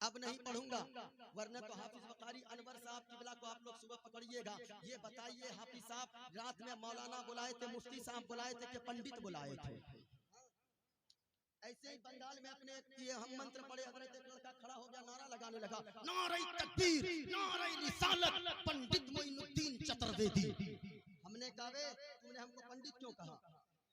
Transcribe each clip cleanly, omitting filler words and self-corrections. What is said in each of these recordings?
अब नहीं पढ़ूंगा, वरना तो हाफिज वकारी अनवर साहब किबला को आप लोग सुबह पकड़िएगा। ये बताइए हाफिज साहब रात में मौलाना बुलाए थे, मुफ्ती साहब बुलाए थे कि पंडित बुलाए थे? ऐसे ही बंगाल में अपने ये हम मंत्र पढ़े, हजरत एक लड़का खड़ा हो गया, नारा लगाने लगा, नारे तकबीर, नारे रिसालत, पंडित मोइनुद्दीन चतुर्वेदी। हमने कहा वे तुमने हमको पंडित क्यों कहा?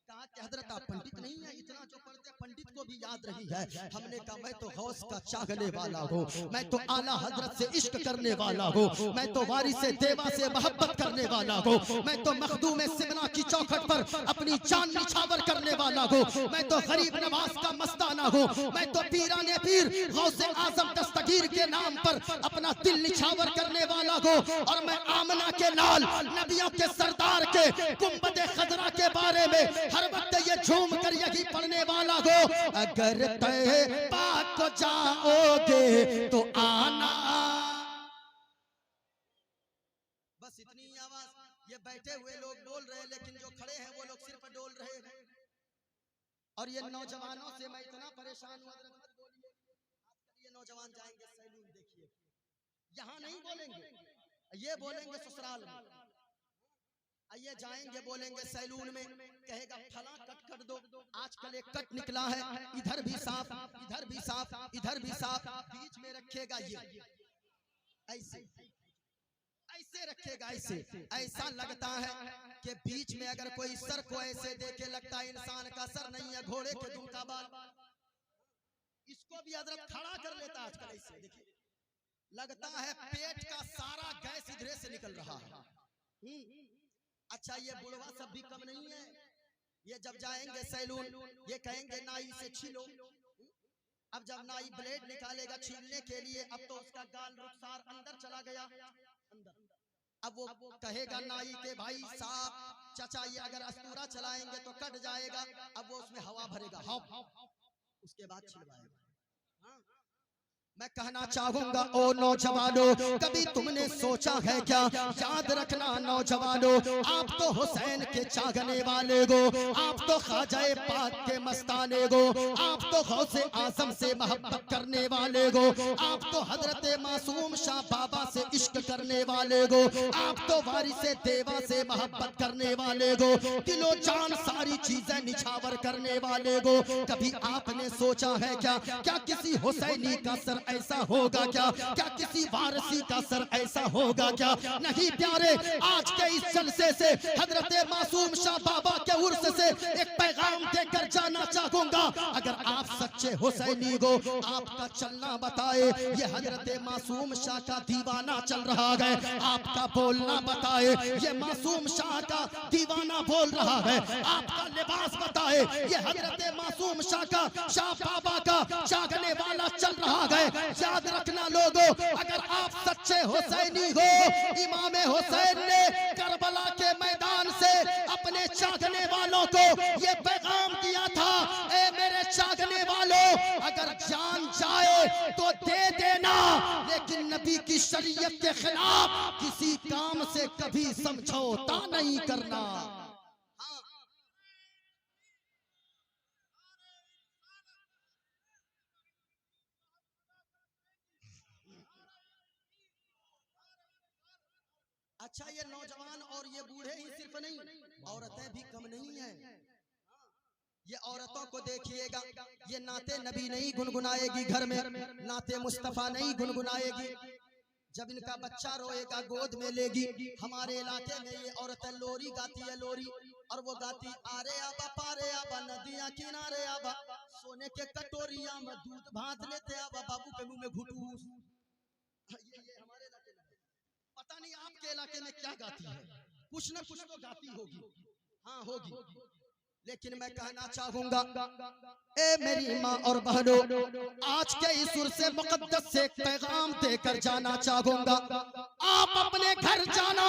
कहा कि हजरत आप पंडित नहीं है, इतना जो पढ़ते पंडित को भी याद रही है। हमने कहा मैं तो गौस का चाहने वाला हूँ, मैं तो आला हजरत से इश्क करने वाला हूँ, मैं तो वारिस देवा से मोहब्बत करने वाला हूँ, मैं तो मखदूम सिमना की चौखट पर अपनी जान निछावर करने वाला हूँ, मैं तो गरीब नवाज का मस्ताना हूँ, मैं तो पीराने पीर गौसे आजम दस्तगीर के नाम पर अपना दिल निछावर करने वाला हूँ। और मैं आमना के लाल नबियों के सरदार के गुंबद खजरा के बारे में हर वक्त ये झूम कर यही पढ़ने वाला हो, अगर तय पाक को जाओगे तो आना। बस इतनी आवाज। ये बैठे हुए लोग बोल रहे हैं, लेकिन जो खड़े हैं वो लोग सिर्फ डोल रहे हैं। और ये नौजवानों से मैं इतना परेशान हूँ, ये नौजवान जाएंगे सैलून, देखिए यहाँ नहीं बोलेंगे, ये बोलेंगे ससुराल में। आइए जाएंगे बोलेंगे सैलून में, कहेगा फला कट कर दो, आजकल एक कट निकला है, इधर भी साफ, इधर भी साफ, इधर भी साफ, बीच में रखेगा ये ऐसे ऐसे रखेगा ऐसे। ऐसा लगता है कि बीच में अगर कोई सर को ऐसे देखे लगता है इंसान का सर नहीं है, घोड़े के दुम का बाल। इसको भी हजरत खड़ा कर लेता है आजकल ऐसे, देखिए लगता है पेट का सारा गैस इधर से निकल रहा है। अच्छा ये बुढ़वा सब भी कम नहीं है, ये जब जाएंगे सैलून ये कहेंगे नाई से छीलो। अब जब नाई ब्लेड निकालेगा छीलने के लिए, अब तो उसका गाल रुखसार अंदर चला गया अंदर। अब वो कहेगा नाई के भाई साहब चाचा ये अगर अस्तूरा चलाएंगे तो कट जाएगा। अब वो उसमें हवा भरेगा, उसके बाद छिलवाएगा। मैं कहना चाहूंगा ओ नौजवानों, कभी तुमने सोचा है क्या? याद रखना नौजवानों, आप तो हुसैन के चाहने वाले हो, आप तो ख्वाजा पाक के मस्ताने हो, आप तो गौसे आजम से मोहब्बत करने वाले हो, आप तो हजरत मासूम शाह बाबा से इश्क करने वाले हो, आप तो वारिस देवा से मोहब्बत करने वाले हो, दिलो जान सारी चीजें निछावर करने वाले हो। कभी आपने सोचा है क्या? क्या किसी हुसैनी का सर ऐसा होगा क्या? क्या किसी वारसी का सर ऐसा होगा क्या? नहीं प्यारे, आज के इस जलसे से हजरत मासूम शाह बाबा के उर्स से एक पैगाम देकर जाना चाहूंगा। अगर आप सच्चे हुसैनी हो, आपका चलना बताए ये हजरत मासूम शाह का दीवाना चल रहा है, आपका बोलना बताए ये मासूम शाह का दीवाना बोल रहा है, आपका लिबास बताए ये हजरत मासूम शाह का शाह बाबा का जागने वाला चल रहा है। याद रखना लोगों, अगर आप सच्चे हुसैनी हो, इमाम हुसैन ने करबला के मैदान से अपने चाहने वालों को ये पैगाम दिया था, ए मेरे चाहने वालों अगर जान जाए तो दे देना, लेकिन नबी की शरीयत के खिलाफ किसी काम से कभी समझौता नहीं करना। अच्छा ये नौजवान और ये बूढ़े ही सिर्फ नहीं, औरतें भी कम नहीं है। ये औरतों को देखिएगा, ये नाते नबी नहीं गुनगुनाएगी घर में, नाते मुस्तफा नहीं गुनगुनाएगी। जब इनका बच्चा रोएगा गोद में लेगी। हमारे इलाके में ये औरतें लोरी गाती है, लोरी, और वो गाती आरे आबा पारे आबा नदियां किनारे आबा, सोने के कटोरिया में दूध भात लेते आबा, बाबू के मुंह में घुटूस। ये हमारे इलाके में, पता नहीं आपके इलाके में क्या गाती है, कुछ न कुछ तो गाती होगी, हाँ होगी। लेकिन मैं कहना चाहूंगा ए मेरी माँ और बहनों, आज के इस सुर से मुकद्दस से पैगाम देकर जाना चाहूंगा। आप अपने घर जाना,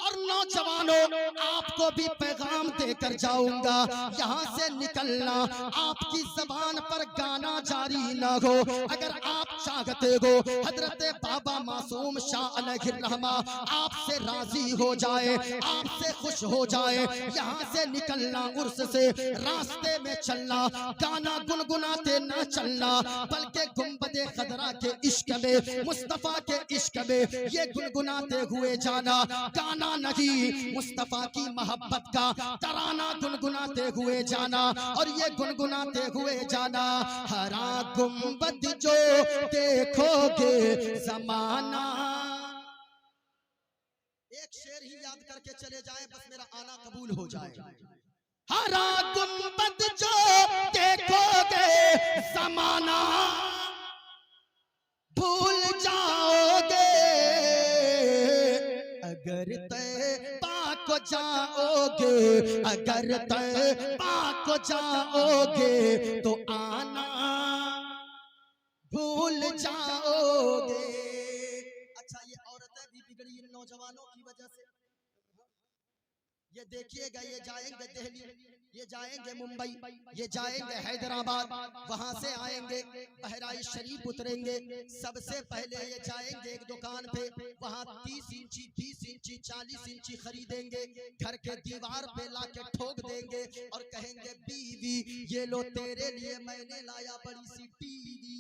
और नौजवानों आपको भी पैगाम देकर जाऊंगा। यहाँ से निकलना आपकी जबान पर गाना जारी न हो। अगर आप चाहते हो हजरत बाबा मासूम शाह अलैहिर्रहमा आपसे राजी हो जाए, आपसे खुश हो जाए, यहाँ से निकलना उर्स से रास्ते में चलना, गाना गुनगुनाते ना चलना, बल्कि गुंबदे खदरा के इश्क में, मुस्तफा के इश्क में ये गुनगुनाते हुए जाना। गाना नहीं, मुस्तफा की मोहब्बत का तराना गुनगुनाते हुए जाना और ये गुनगुनाते हुए जाना। हरा गुंबद जो देखोगे जमाना। एक शेर ही याद करके चले जाएं, बस मेरा आना कबूल हो जाए। हरा गुंबद जो देखोगे जमाना भूल जाओगे, अगर तैबा को जाओगे, अगर तैबा को जाओगे तो आना भूल जाओगे। अच्छा, ये औरतें भी बिगड़ी इन नौजवानों की वजह से। ये देखिएगा, ये जाएंगे दिल्ली, ये जाएंगे मुंबई, ये जाएंगे हैदराबाद, वहां से आएंगे बहराइच शरीफ उतरेंगे। सबसे पहले ये जाएंगे एक दुकान पे, वहां 30 इंची 20 इंची 40 इंची खरीदेंगे, घर के दीवार पे लाके ठोक देंगे और कहेंगे बीवी ये लो तेरे लिए मैंने लाया बड़ी सी टीवी।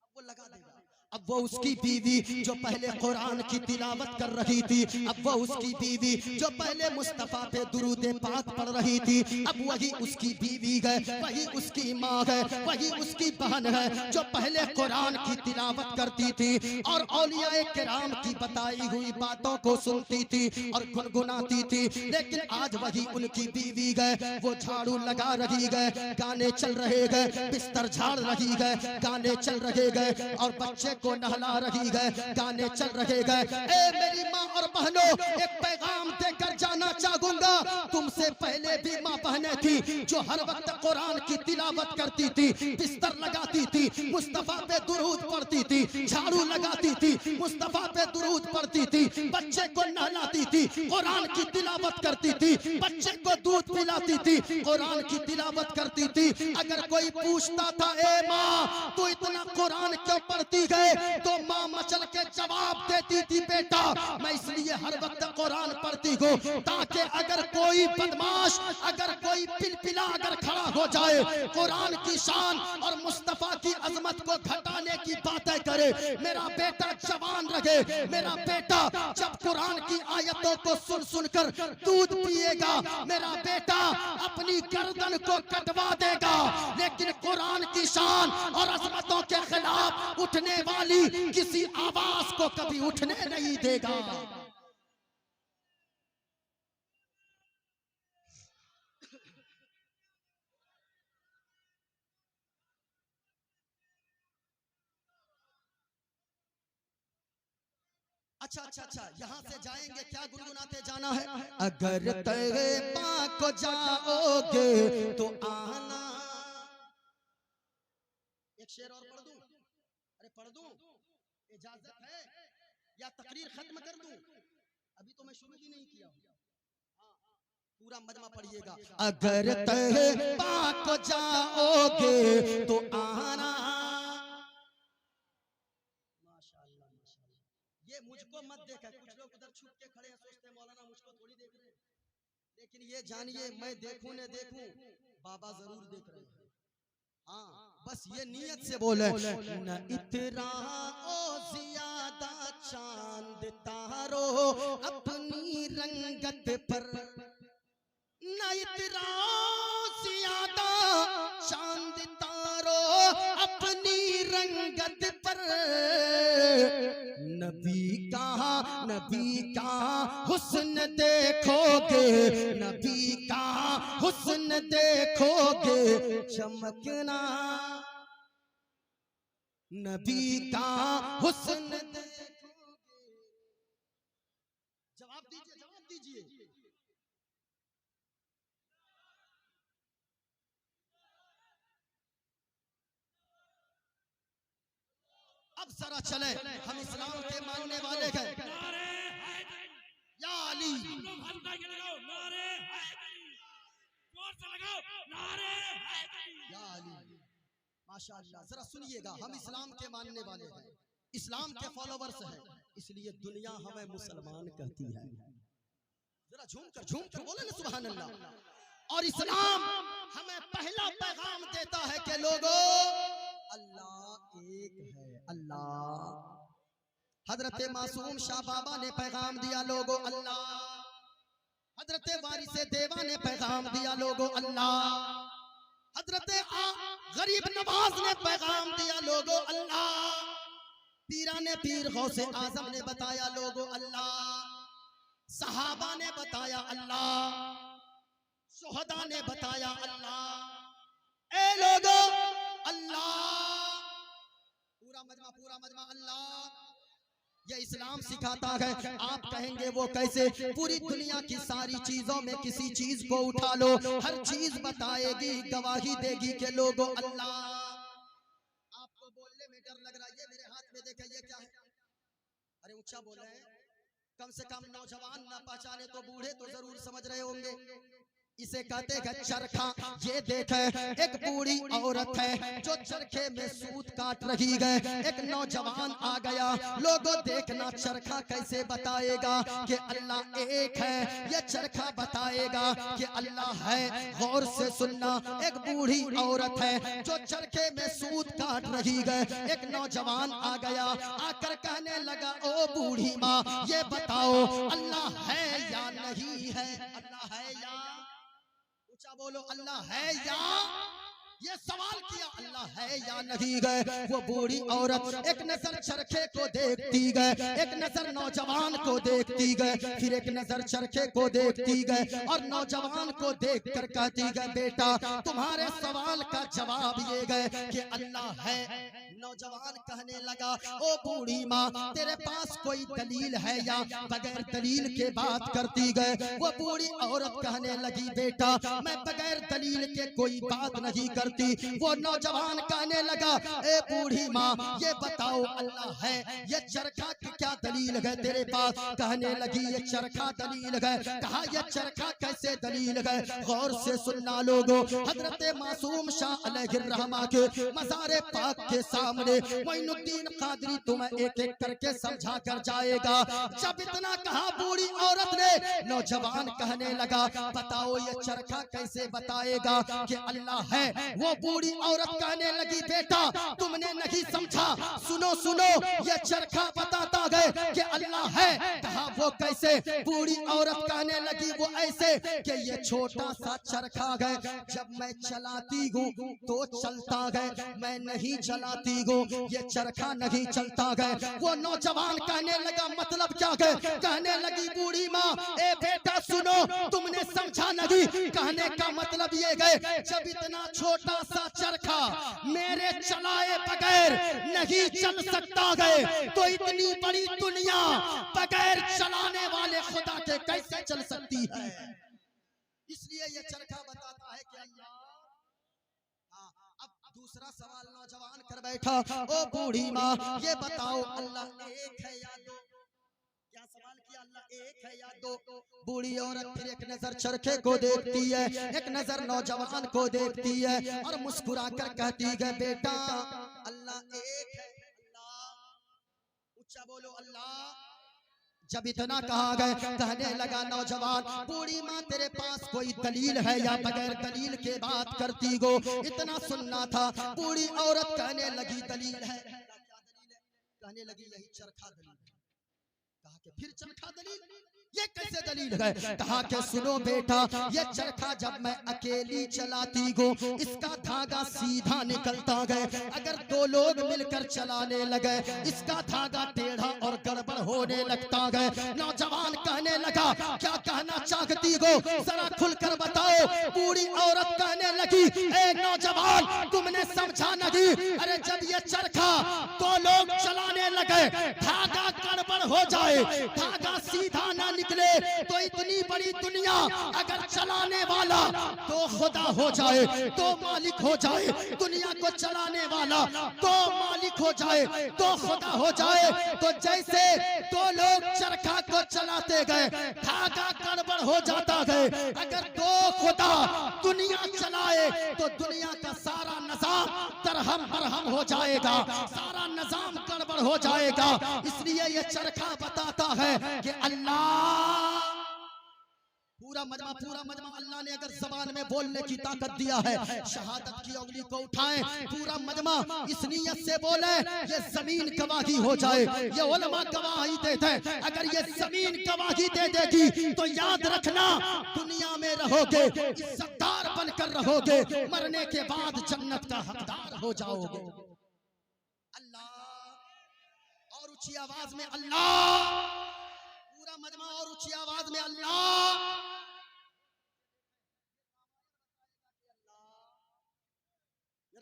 अब वो लगा देगा। अब वो उसकी बीवी जो पहले कुरान की तिलावत कर रही थी, अब वो उसकी बीवी जो पहले मुस्तफा पे दुरूद पाक पढ़ रही थी, अब वही उसकी बीवी है, वही उसकी माँ है, वही उसकी बहन है जो पहले कुरान की तिलावत करती थी और औलियाए किराम की बताई हुई बातों को सुनती थी और गुनगुनाती थी। लेकिन आज वही उनकी बीवी है, वो झाड़ू लगा रही है, गाने चल रहे हैं, बिस्तर झाड़ रही है, गाने चल रहे हैं और बच्चे को नहला रही है, गाने चल रहे हैं। ए मेरी माँ और बहनों, एक पैगाम देकर जाना चाहूंगा, तुमसे पहले भी माँ बहनें थी जो हर वक्त कुरान की तिलावत करती थी, बिस्तर लगाती थी, मुस्तफा पे दुरूद पढ़ती थी, झाड़ू लगाती थी, मुस्तफा पे दुरूद पढ़ती थी, बच्चे को नहलाती थी, कुरान की तिलावत करती थी, बच्चे को दूध पिलाती थी, कुरान की तिलावत करती थी। अगर कोई पूछता था ए माँ तू इतना कुरान क्यों पढ़ती है, तो माँ मचल के जवाब देती थी बेटा मैं इसलिए हर वक्त कुरान पढ़ती हूँ ताकि अगर कोई बदमाश, अगर कोई पिलपिला अगर खड़ा हो जाए, कुरान की शान और मुस्तफा की अजमत को घटाने की बातें करे, मेरा बेटा जवान रहे, मेरा बेटा जब कुरान की आयतों को सुन सुनकर दूध पिएगा, मेरा बेटा अपनी गर्दन को कटवा देगा, लेकिन कुरान की शान और अजमतों के खिलाफ उठने वाली किसी आवाज को कभी उठने नहीं देगा। अच्छा अच्छा अच्छा, यहाँ से जाएंगे, क्या गुनगुनाते जाना है? अगर तैबा को जाओगे तो आना। एक शेर और पढ़ दूं? अरे पढ़ दूं? इजाजत है या तकरीर खत्म कर दूं? अभी तो मैं शुरू भी नहीं किया हूं। पूरा मजमा पढ़िएगा। अगर तैबा को जाओगे तो आना। माशाअल्लाह माशाअल्लाह। ये मुझको मत देखा, कुछ लोग उधर छुप के खड़े हैं, सोचते हैं मौलाना मुझको थोड़ी देख रहे हैं, लेकिन ये जानिए मैं देखूं न देखूं बाबा जरूर देख रहे हैं। हाँ, बस ये नियत से बोले, न इतना ओ ज्यादा चांद तारो अपनी रंगत पर, न इतना ज्यादा चांद तारो अपनी रंगत पर, नबी का हुस्न देखोगे, नबी का हुस्न देखोगे चमकना, नबी का हुस्न देखोगे। जवाब दीजिए, जवाब दीजिए। अब जरा चले, हम इस्लाम के मानने वाले हैं। या अली, या अली, माशाअल्लाह, जरा सुनिएगा, हम इस्लाम के मानने वाले हैं, इस्लाम के फॉलोवर्स हैं, इसलिए दुनिया हमें मुसलमान कहती है। जरा झूम कर बोले ना सुभान अल्लाह। और इस्लाम हमें पहला पैगाम देता है कि लोगों, अल्लाह एक है, अल्लाह। हजरत मासूम शाह बाबा ने पैगाम दिया, लोगों अल्लाह। हजरत वारिसे देवा ने पैगाम दिया, लोगों अल्लाह। हजरत गरीब नवाज ने पैगाम दिया, लोगों अल्लाह। पीराने पीर गौसे आजम ने बताया, लोगों अल्लाह। सहाबा ने बताया, अल्लाह। शुहदा ने बताया, अल्लाह। ए लोगों अल्लाह। पूरा मजमा अल्लाह। ये इस्लाम सिखाता है। आप कहेंगे वो कैसे? पूरी दुनिया की सारी चीजों में किसी चीज को उठा लो, हर चीज बताएगी, गवाही देगी कि लोगों अल्लाह। आपको बोलने में डर लग रहा है, ये मेरे हाथ में देखें, ये क्या है? अरे ऊंचा बोल रहे हैं। कम से कम नौजवान ना पहचाने तो बूढ़े तो जरूर समझ रहे होंगे। इसे कहते हैं चरखा। ये देखे, एक बूढ़ी औरत है जो चरखे में सूत काट रही है। एक नौजवान आ गया, लोगों देखना चरखा कैसे बताएगा कि अल्लाह एक है। ये चरखा बताएगा कि अल्लाह है। गौर से सुनना, एक बूढ़ी औरत है जो चरखे में सूत काट रही है। एक नौजवान आ गया, आकर कहने लगा, ओ बूढ़ी माँ, ये बताओ अल्लाह है या नहीं है? अल्लाह है या? ऊंचा बोलो, अल्लाह है या? ये सवाल किया, अल्लाह है या नहीं है। वो बूढ़ी औरत एक नजर चरखे को देखती गए, एक नजर नौजवान को देखती गए, फिर एक नजर चरखे को देखती गए और नौजवान को देखकर कहती गए, बेटा तुम्हारे सवाल का जवाब ये गए कि अल्लाह है। नौजवान कहने लगा, ओ बूढ़ी माँ, तेरे पास कोई दलील है या? बगैर दलील के बात करती गए। वो बूढ़ी औरत कहने लगी, बेटा मैं बगैर दलील के कोई बात नहीं करती। वो नौजवान कहने लगा, ए बूढ़ी माँ, ये बताओ अल्लाह है, ये चरखा की क्या दलील है तेरे पास? कहने लगी, ये चरखा दलील है। कहा, ये चरखा कैसे दलील है? गौर से सुनना लोगों, हजरत मासूम शाह अलैहिर्रहमा के मज़ारे पाक के सामने मोइनुद्दीन कादरी तुम्हें एक एक करके समझा कर जाएगा। जब इतना कहा, बूढ़ी औरत ने, नौजवान कहने लगा, बताओ ये चरखा कैसे बताएगा कि अल्लाह है? वो बूढ़ी औरत कहने लगी, बेटा तुमने नहीं समझा, सुनो सुनो, ये चरखा बताता है कि अल्लाह है। कहा, वो कैसे? बूढ़ी औरत कहने लगी, वो ऐसे कि ये छोटा सा चरखा है, जब मैं चलाती हूँ तो चलता है, मैं नहीं चलाती हूँ ये चरखा नहीं चलता है। वो नौजवान कहने लगा, मतलब क्या है? कहने लगी बूढ़ी माँ, ए बेटा सुनो, तुमने समझा नहीं। कहने का मतलब ये है, जब इतना छोटा सा चरखा मेरे चलाए बगैर नहीं चल सकता है, तो इतनी बड़ी दुनिया बगैर चलाने वाले खुदा के कैसे चल सकती है? इसलिए ये चरखा बताता है कि अल्लाह। अब दूसरा सवाल नौजवान कर बैठा, ओ बूढ़ी माँ, ये बताओ अल्लाह एक है या दो? क्या सवाल किया? अल्लाह एक है या दो? बूढ़ी औरत फिर एक नजर चरखे को देखती है, एक नजर नौजवान को देखती है और मुस्कुरा कर कहती है, बेटा अल्लाह एक है। अल्लाह, ऊंचा बोलो, अल्लाह। जब इतना कहा गया, कहने लगा नौजवान, बूढ़ी माँ तेरे पास कोई दलील है या? बगैर दलील के बात करती हो, इतना सुनना था। बूढ़ी औरत कहने लगी, दलील है। क्या दलील है? कहने लगी, यही चरखा दलील है। कहा कि फिर चरखा दलील? ये कैसे दलील है? कहा कि सुनो बेटा, ये चरखा जब मैं अकेली चलाती हूँ, इसका धागा सीधा निकलता है। अगर दो लोग मिलकर चलाने लगे, इसका धागा टेढ़ा और गड़बड़ होने लगता है। नौजवान कहने लगा, क्या कहना चाहती हो, जरा खुलकर बताओ। बूढ़ी औरत कहने लगी, ए नौजवान, तुमने समझा नहीं। अरे जब ये चरखा दो लोग चलाने लगे, धागा गड़बड़ हो जाए, धागा सीधा ना निकले, तो इतनी बड़ी दुनिया अगर चलाने वाला तो खुदा हो जाए, तो मालिक हो जाए, दुनिया को चलाने वाला तो मालिक हो जाए, तो खुदा हो जाए। तो जैसे दो लोग चरखा को चलाते गए, धागा गड़बड़ हो जाता है। अगर दो खुदा दुनिया चलाए, तो दुनिया का सारा निजाम दरहम बरहम हो जाएगा, सारा निजाम गड़बड़ हो जाएगा। इसलिए ये चरखा बताता है कि अल्लाह पूरा मजमा अल्लाह ने अगर जबान में बोलने की ताकत दिया है, शहादत की उंगली को उठाएं, पूरा मजमा इस नियत से बोले ये जमीन गवाही हो जाए, ये उलमा गवाही देते हैं। अगर ये जमीन गवाही दे देगी तो याद रखना दुनिया में रहोगे, इज्जतदार बनकर रहोगे, मरने के बाद जन्नत का हकदार हो जाओगे। अल्लाह और ऊंची आवाज में अल्लाह, पूरा मजमा और ऊंची आवाज में अल्लाह।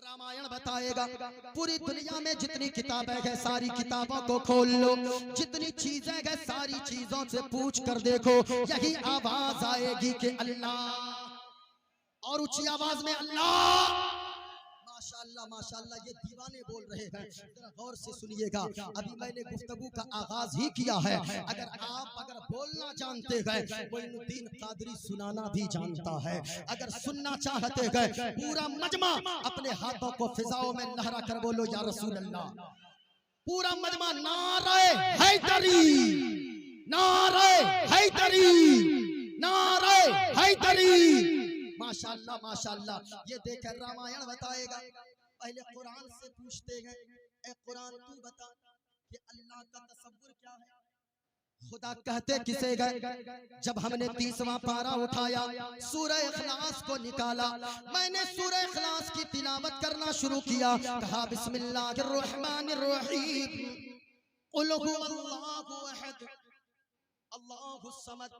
रामायण बताएगा पूरी दुनिया में जितनी किताबें हैं सारी किताबों को खोल लो, जितनी चीजें हैं सारी चीजों से पूछ कर देखो, यही आवाज आएगी कि अल्लाह और ऊंची आवाज में अल्लाह। माशाअल्लाह माशाअल्लाह, ये दीवाने बोल रहे हैं, जरा गौर से सुनिएगा। अभी मैंने गुफ्तगू का आगाज ही किया है। अगर बोलना जानते हैं, मोइनुद्दीन कादरी सुनाना भी जानता है। अगर सुनना चाहते हैं, पूरा मजमा अपने हाथों को फिजाओं में लहरा कर बोलो या रसूल अल्लाह। पूरा मजमा नारे हैदरी, नारे हैदरी, नारे हैदरी। माशाअल्लाह माशाअल्लाह, ये देख रामायण बताएगा। पहले कुरान से पूछते हैं, ए कुरान तू बता कि अल्लाह का तसव्वुर क्या है। खुदा कहते किसे गए। जब हमने 30वां पारा उठाया, सूरह इखलास को निकाला, मैंने सूरह इखलास की तिलावत करना शुरू किया। कहा बिस्मिल्लाहिर रहमानिर रहीम, कुल हुवल्लाहु अहद अल्लाहुस समद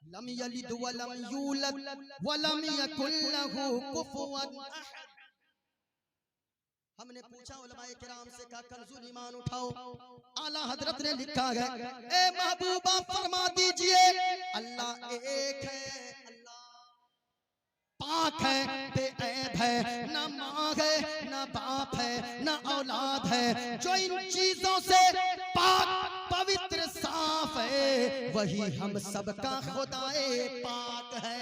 लम यलिद वलम यूलद वलम यकुल लहू कुफुवन अहद। हमने पूछा उलमाए किराम से, कहा कंजुल ईमान उठाओ, आला हजरत ने लिखा है, ए महबूबा फरमा दीजिए अल्लाह एक है, अल्लाह पाक है, बेऐब है, न माँ है न बाप है न औलाद है। जो इन चीजों से पाक पवित्र साफ है, वही हम सबका खुदाए पाक है।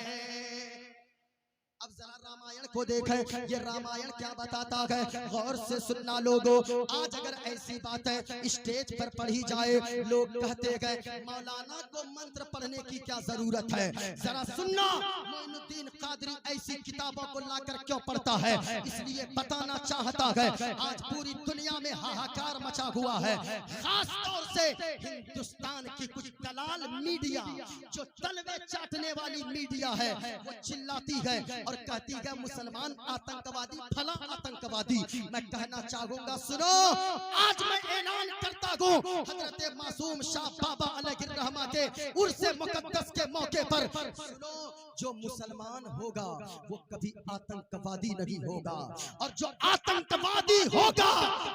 अब जरा रामायण को देखें, ये रामायण क्या बताता है, गौर से सुनना लोगों। आज अगर ऐसी बातें स्टेज पर पढ़ी जाए, लोग कहते हैं मौलाना को मंत्र पढ़ने की क्या जरूरत है। जरा सुनना, मोइनुद्दीन कादरी ऐसी किताबों को लाकर क्यों पढ़ता है, इसलिए बताना चाहता है। आज पूरी दुनिया में हाहाकार मचा हुआ है, खास तौर से हिंदुस्तान की कुछ दलाल मीडिया, जो तलवे चाटने वाली मीडिया है, वो चिल्लाती है और कहती है मुसलमान आतंकवादी, फला आतंकवादी। मैं कहना चाहूंगा, सुनो, आज मैं ऐलान करता हूँ हजरत मासूम शाह बाबा अलैहिर्रहमा के उर्से मुकद्दस के मौके पर, सुनो, जो मुसलमान होगा वो कभी आतंकवादी नहीं होगा, और जो आतंकवादी होगा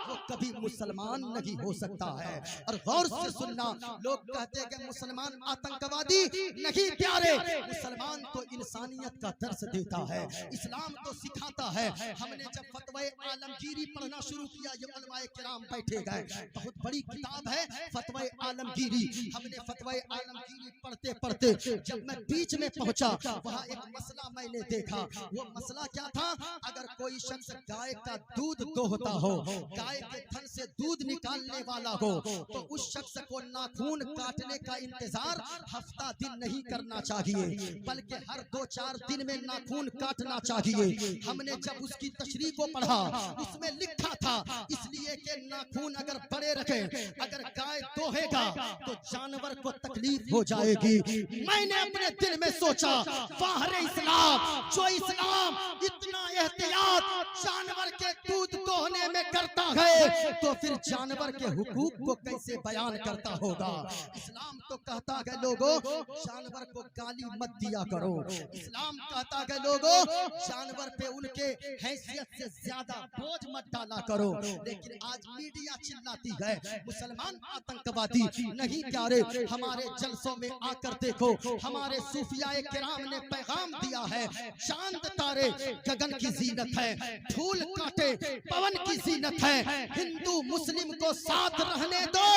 वो कभी मुसलमान नहीं हो सकता है। और गौर से सुनना, लोग कहते हैं कि मुसलमान आतंकवादी नहीं प्यारे, मुसलमान तो इंसानियत का दर्स देता है, इस्लाम तो सिखाता है। हमने जब फतवा आलमगीरी पढ़ना शुरू किया, ये उलमाए किराम बैठे गए, बहुत बड़ी किताब है फतवा आलमगीरी। हमने फतवा आलमगीरी पढ़ते पढ़ते जब मैं बीच में पहुंचा, वहाँ एक मसला मैंने देखा। वो मसला क्या था, अगर कोई शख्स गाय का दूध दोहता हो, गाय के थन से दूध निकालने वाला हो, तो उस शख्स को नाखून काटने का इंतजार हफ्ता दिन नहीं करना चाहिए, बल्कि हर 2-4 दिन में नाखून काटना चाहिए। हमने जब उसकी तशरीह को पढ़ा, उसमें लिखा था इसलिए कि नाखून अगर बड़े रखे, अगर गाय दोहेगा तो जानवर को तकलीफ हो जाएगी। मैंने अपने दिल में सोचा, वाह रे इस्लाम, जो इस्लाम इतना एहतियात जानवर के दूध दोहने में करता है, तो फिर जानवर के हुकूक को कैसे बयान करता होगा। इस्लाम तो कहता है लोगों, जानवर को गाली मत दिया करो। इस्लाम कहता है लोगों, जानवर पे उनके हैसियत से ज्यादा बोझ मत डाला करो। लेकिन आज मीडिया चिल्लाती है मुसलमान आतंकवादी नहीं प्यारे। हमारे जलसों में आकर देखो, हमारे सूफियाए किराम ने पैगाम दिया है, चांद तारे गगन की जीनत है, फूल काटे पवन की जीनत जीनत है। हिंदू मुस्लिम को साथ रहने दो,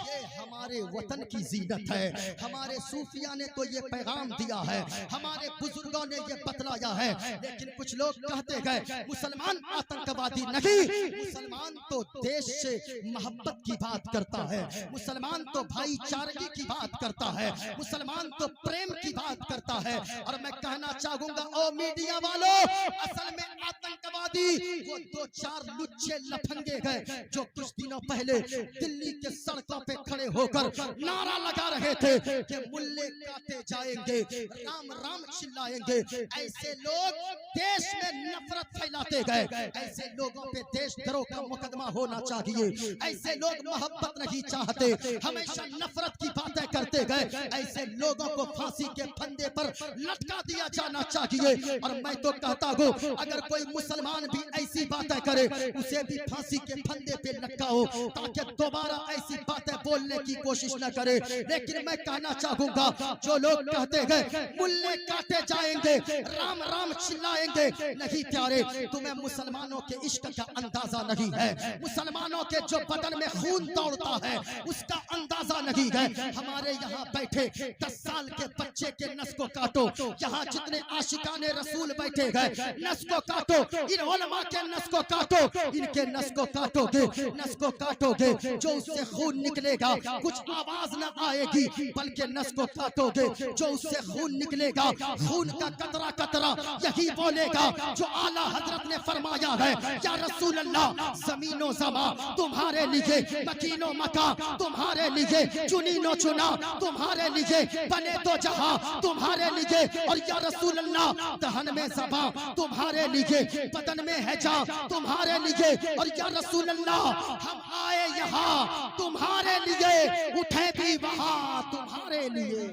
ये हमारे वतन की जीनत है। हमारे सूफिया ने तो ये पैगाम दिया है, हमारे बुजुर्गों ने ये बतलाया है। लेकिन कुछ लोग कहते गए मुसलमान आतंकवादी नहीं, मुसलमान तो देश से मोहब्बत की बात करता है, मुसलमान तो भाईचारगी की बात करता है, मुसलमान तो प्रेम की बात करता है। और मैं कहना चाहूंगा ओ मीडिया वालों, असल में आतंकवादी वो 2-4 लुच्चे लफंगे गए जो कुछ दिनों पहले दिल्ली के सड़कों पे खड़े होकर नारा लगा रहे थे कि मुल्ले काटे जाएंगे, राम राम चिल्लाएंगे। ऐसे लोग देश में नफरत फैलाते गए। ऐसे लोगों पे देशद्रोह का मुकदमा होना चाहिए। ऐसे लोग मोहब्बत नहीं चाहते, हमेशा नफरत की बातें करते गए। ऐसे लोगों को फांसी के फंदे पर लटका दिया जाना चाहिए। और मैं तो कहता हूँ अगर कोई मुसलमान भी ऐसी बातें करे उसे भी फांसी के फंदे पे लटकाओ, ताकि दोबारा ऐसी बातें बोलने की कोशिश न करे। लेकिन मैं कहना चाहूंगा जो लोग कहते गए मुल्ले काटे जाएंगे, राम राम चिल्लाएंगे, नहीं प्यारे, तुम्हें मुसलमानों के इश्क का अंदाजा नहीं है, मुसलमानों के जो बदन में खून दौड़ता है उसका अंदाजा नहीं है। हमारे यहाँ बैठे 10 साल के बच्चे के नस को काटो, यहाँ जितने आशिकाने रसूल बैठे गए नस को काटो, इन उलमा के नस को काटो, इनके नस को काटोगे, नस को काटोगे, जो उससे खून निकलेगा कुछ आवाज न आएगी, बल्कि नस को काटोगे, जो उससे खून निकलेगा खून का कतरा कतरा यही बोलेगा जो आला हजरत ने फरमाया है, या रसूल अल्लाह ज़मीनो ज़मा तुम्हारे लिए, मकीनो मका तुम्हारे लिए, चुनीनो चुना तुम्हारे लिए, बने तो जहां तुम्हारे लिए, और या रसूल अल्लाह दहन में ज़बा तुम्हारे लिए, बदन में है जा तुम्हारे लिए, और या रसूल अल्लाह हम आए यहाँ तुम्हारे लिए, उठे भी वहां तुम्हारे लिए।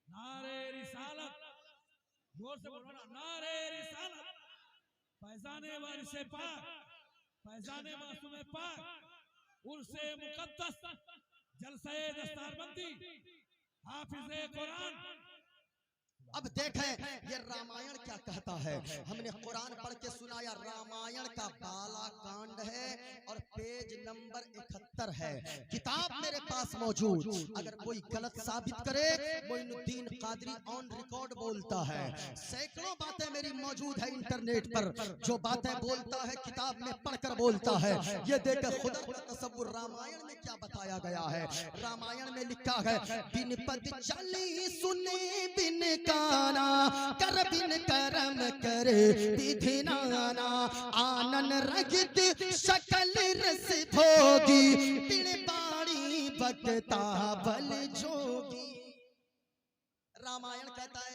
नारे रिसालत, जोर से बोलो ना, नारे रिसालत। फैजाने वारिसे पाक, फैजाने मासूमे पाक, उर्से मुकद्दस, जलसे दस्तारबंदी, हाफिज़े कुरान। अब देखें ये रामायण क्या कहता है। हमने कुरान पढ़ के सुनाया, रामायण का बाला कांड है और पेज नंबर 71 है। किताब मेरे पास मौजूद, अगर कोई गलत साबित करे, मोइनुद्दीन कादरी ऑन रिकॉर्ड बोलता है। सैकड़ों बातें मेरी मौजूद है इंटरनेट पर, जो बातें बोलता है किताब में पढ़कर बोलता है। ये देखकर खुदा का तसव्वुर रामायण में क्या बताया गया है। रामायण में लिखा है, बिन पद चली सुने बिन काना, कर बिन करम करे विधि नाना, आनन रगित सकल रस भोगी, बिन बाणी बकता बल जोगी। रामायण कहता है